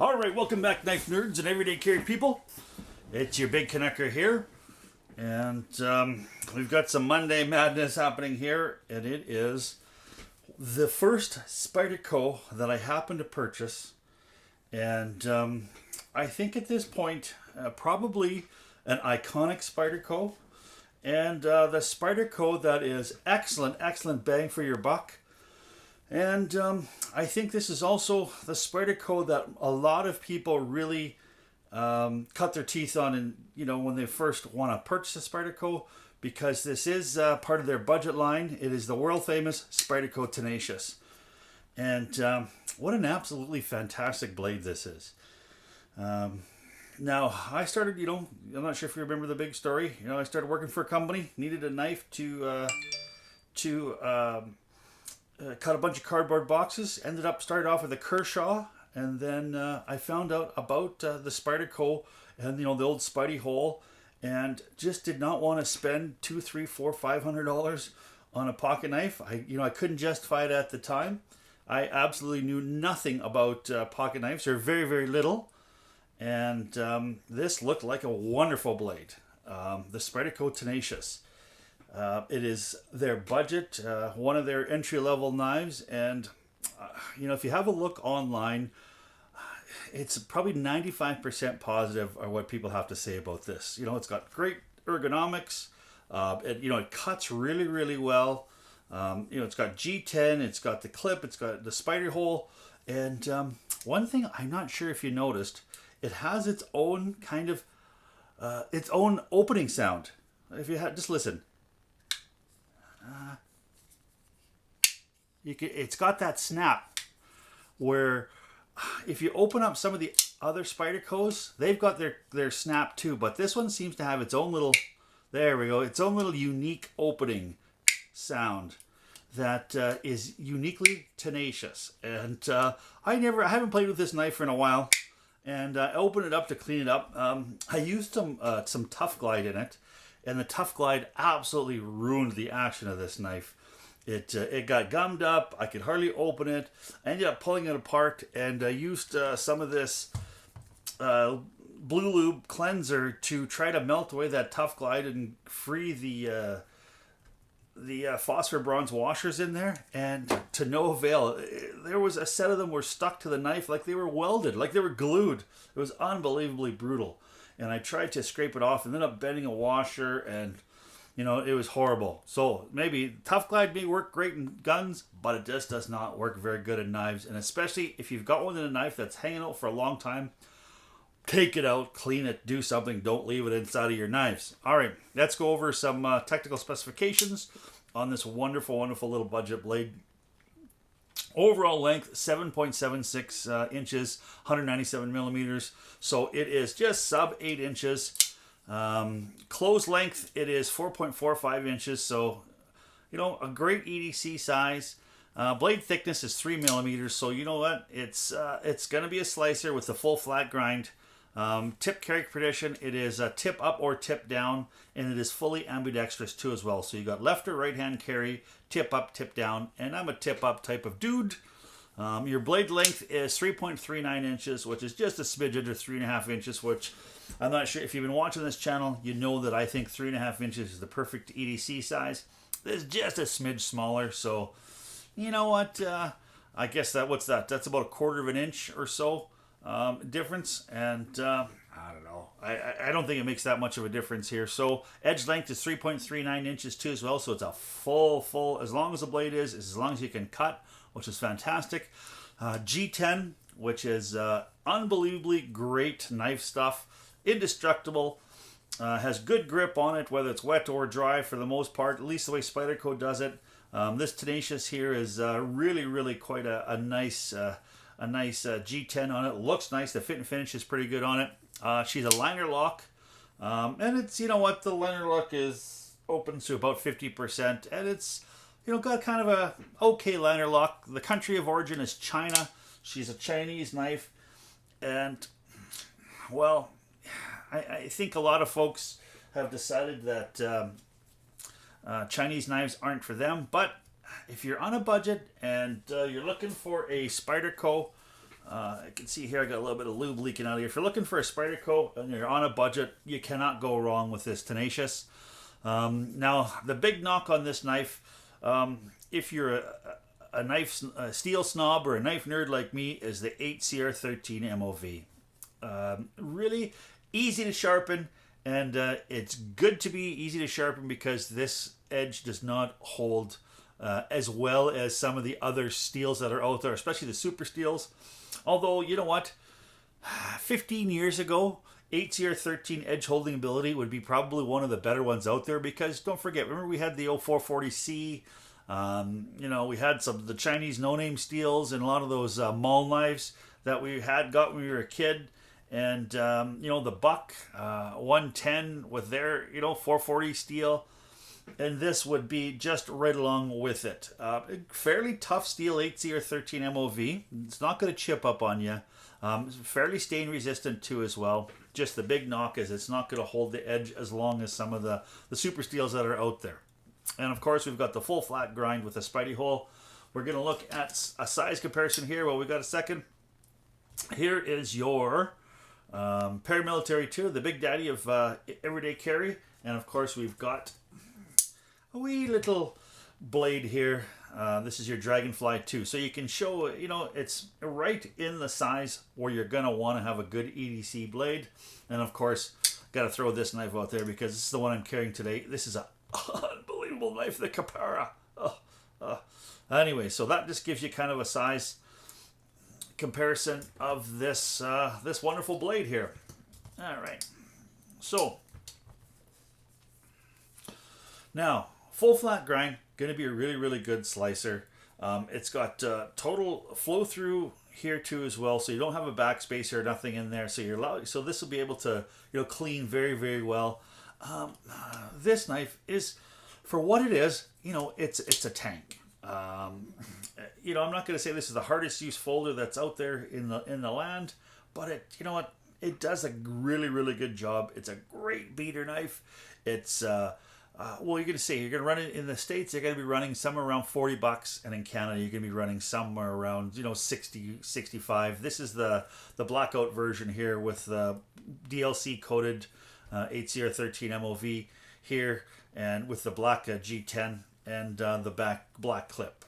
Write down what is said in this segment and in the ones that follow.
All right, welcome back, knife nerds and everyday carry people. It's your big connector here, and we've got some Monday madness happening here, and it is the first Spyderco that I happened to purchase, and I think at this point, probably an iconic Spyderco, and the Spyderco that is excellent bang for your buck. And I think this is also the Spyderco that a lot of people really cut their teeth on, and when they first want to purchase a Spyderco, because this is part of their budget line. It is the world famous Spyderco Tenacious, and what an absolutely fantastic blade this is. Now I started, I'm not sure if you remember the big story. I started working for a company, needed a knife to cut a bunch of cardboard boxes. Started off with a Kershaw, and then I found out about the Spyderco and the old Spidey hole, and just did not want to spend $200, $300, $400, $500 on a pocket knife. I couldn't justify it at the time. I absolutely knew nothing about pocket knives, or very little, and this looked like a wonderful blade. The Spyderco Tenacious. It is their budget, one of their entry-level knives, and if you have a look online, it's probably 95% positive are what people have to say about this. It's got great ergonomics. It cuts really well. It's got G10, it's got the clip, it's got the spider hole, and one thing I'm not sure if you noticed, it has its own kind of its own opening sound. If you just listen. It's got that snap where if you open up some of the other Spydercos, they've got their snap too, but this one seems to have its own little, there we go, its own little unique opening sound that is uniquely tenacious. And I haven't played with this knife in a while, and I opened it up to clean it up. I used some Tough Glide in it, and the Tough Glide absolutely ruined the action of this knife. It got gummed up. I could hardly open it. I ended up pulling it apart, and I used some of this Blue Lube cleanser to try to melt away that Tough Glide and free the phosphor bronze washers in there, and to no avail. There was a set of them were stuck to the knife like they were welded, like they were glued. It was unbelievably brutal. And I tried to scrape it off and ended up bending a washer, and it was horrible. So maybe Tough Glide may work great in guns, but it just does not work very good in knives. And especially if you've got one in a knife that's hanging out for a long time, take it out, clean it, do something. Don't leave it inside of your knives. All right, let's go over some technical specifications on this wonderful little budget blade. Overall length, 7.76 inches, 197 millimeters. So it is just sub 8 inches. Close length, it is 4.45 inches. So, a great EDC size. Blade thickness is 3 millimeters. So you know what? It's going to be a slicer with the full flat grind. Tip carry position, it is a tip up or tip down, and it is fully ambidextrous too as well. So you got left or right hand carry, tip up, tip down, and I'm a tip up type of dude. Your blade length is 3.39 inches, which is just a smidge under 3.5 inches, which I'm not sure if you've been watching this channel, you know that I think 3.5 inches is the perfect EDC size. This is just a smidge smaller, so you know what? I guess what's that? That's about 1/4 of an inch or so difference, and I don't know. I don't think it makes that much of a difference here. So edge length is 3.39 inches too as well, so it's a full, as long as the blade is as long as you can cut, which is fantastic. G10, which is unbelievably great knife stuff, indestructible, has good grip on it, whether it's wet or dry for the most part, at least the way Spyderco does it. This Tenacious here is really quite a nice G10 on it. Looks nice. The fit and finish is pretty good on it. She's a liner lock, and it's, the liner lock is open to about 50%, and it's got kind of a okay liner lock. The country of origin is China. She's a Chinese knife, and well, I think a lot of folks have decided that Chinese knives aren't for them, but if you're on a budget and you're looking for a Spyderco I can see here I got a little bit of lube leaking out of here. If you're looking for a Spyderco and you're on a budget, you cannot go wrong with this Tenacious. Now, the big knock on this knife, if you're a steel snob or a knife nerd like me, is the 8CR13 MOV. Really easy to sharpen, and it's good to be easy to sharpen because this edge does not hold as well as some of the other steels that are out there, especially the super steels. Although, you know what? 15 years ago, 8CR13 edge holding ability would be probably one of the better ones out there, because don't forget, remember we had the 0440C, you know, we had some of the Chinese no-name steels and a lot of those maul knives that we got when we were a kid. And, you know, the Buck 110 with their, you know, 440 steel. And this would be just right along with it. Fairly tough steel 8CR13 MOV. It's not going to chip up on you. Fairly stain resistant too as well. Just the big knock is it's not going to hold the edge as long as some of the super steels that are out there. And of course we've got the full flat grind with a Spidey hole. We're going to look at a size comparison here. Well, we got a second. Here is your paramilitary 2, the big daddy of everyday carry. And of course we've got a wee little blade here. This is your Dragonfly 2. So you can show, you know, it's right in the size where you're going to want to have a good EDC blade. And of course, got to throw this knife out there because this is the one I'm carrying today. This is an unbelievable knife, the Capara. Anyway, so that just gives you kind of a size comparison of this this wonderful blade here. All right. So, now, full flat grind, going to be a really, really good slicer. It's got total flow through here too as well, so you don't have a backspace or nothing in there. So you're allowed, so this will be able to, you know, clean very, very well. This knife is, for what it is, you know, it's a tank. You know, I'm not going to say this is the hardest use folder that's out there in the land, but it, you know what, it does a really, really good job. It's a great beater knife. It's well, you're going to see, you're going to run it in the States, you're going to be running somewhere around $40, and in Canada, you're going to be running somewhere around, you know, 60, 65. This is the blackout version here with the DLC coated 8CR13 MOV here, and with the black G10 and the back black clip.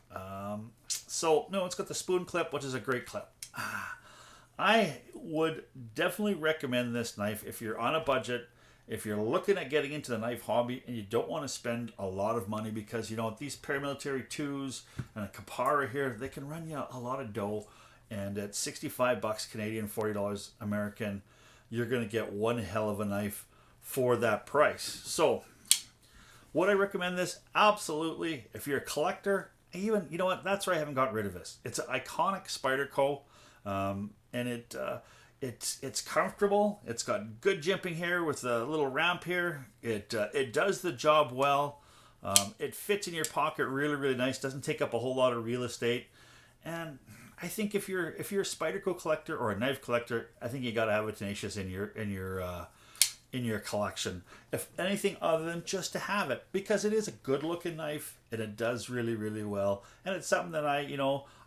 So, no, it's got the spoon clip, which is a great clip. I would definitely recommend this knife if you're on a budget. If you're looking at getting into the knife hobby and you don't want to spend a lot of money, because, you know, these paramilitary 2s and a Capara here, they can run you a lot of dough. And at $65 Canadian, $40 American, you're going to get one hell of a knife for that price. So, would I recommend this? Absolutely. If you're a collector, even, you know what, that's why I haven't got rid of this. It's an iconic Spyderco, and it's comfortable. It's got good jimping here with a little ramp here. It does the job well. It fits in your pocket really, really nice. Doesn't take up a whole lot of real estate. And I think if you're a Spyderco collector or a knife collector, I think you got to have a Tenacious in your collection, if anything other than just to have it, because it is a good looking knife and it does really, really well. And it's something that I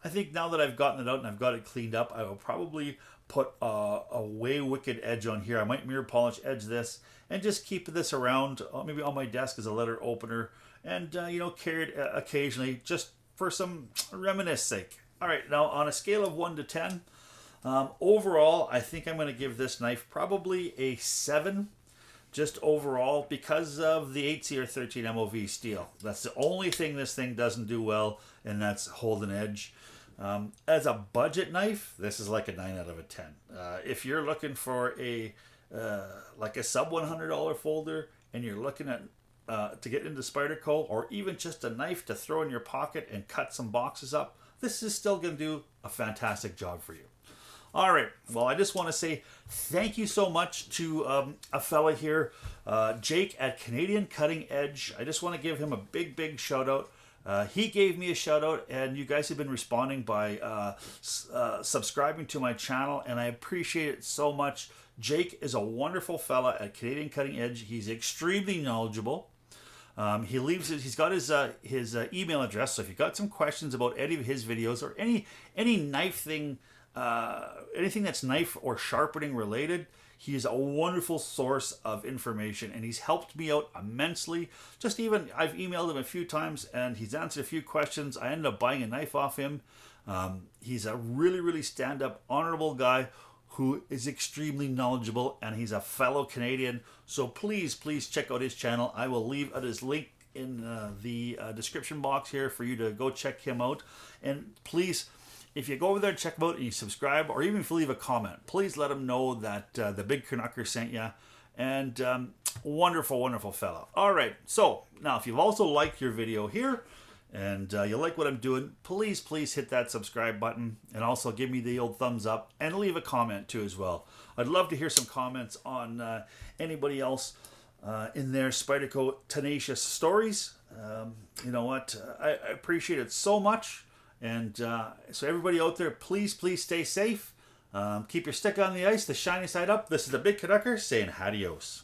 think now that I've gotten it out and I've got it cleaned up, I will probably put a way wicked edge on here. I might mirror polish edge this and just keep this around, maybe on my desk as a letter opener, and you know, carry it occasionally just for some reminisce sake. All right, now on a scale of 1 to 10, overall, I think I'm going to give this knife probably a 7. Just overall, because of the 8CR13 MOV steel. That's the only thing this thing doesn't do well, and that's hold an edge. As a budget knife, this is like a 9 out of a 10. If you're looking for a like a sub $100 folder, and you're looking at to get into Spyderco, or even just a knife to throw in your pocket and cut some boxes up, this is still going to do a fantastic job for you. All right, well, I just want to say thank you so much to a fella here, Jake at Canadian Cutting Edge. I just want to give him a big, big shout out. He gave me a shout out, and you guys have been responding by subscribing to my channel, and I appreciate it so much. Jake is a wonderful fella at Canadian Cutting Edge. He's extremely knowledgeable. He's got his email address, so if you've got some questions about any of his videos or any knife thing anything that's knife or sharpening related, he is a wonderful source of information, and he's helped me out immensely. Just even, I've emailed him a few times, and he's answered a few questions. I ended up buying a knife off him. He's a really, really stand-up, honorable guy who is extremely knowledgeable, and he's a fellow Canadian. So please, please check out his channel. I will leave his link in the description box here for you to go check him out. And please, if you go over there and check him out and you subscribe, or even if you leave a comment, please let him know that the Big Canucker sent you. And wonderful, wonderful fella. All right, so now if you've also liked your video here, and you like what I'm doing, please, please hit that subscribe button, and also give me the old thumbs up, and leave a comment too as well. I'd love to hear some comments on anybody else in their Spyderco Tenacious stories. You know what? I appreciate it so much. And so everybody out there, please, please stay safe. Keep your stick on the ice, the shiny side up. This is the Big Canucker saying adios.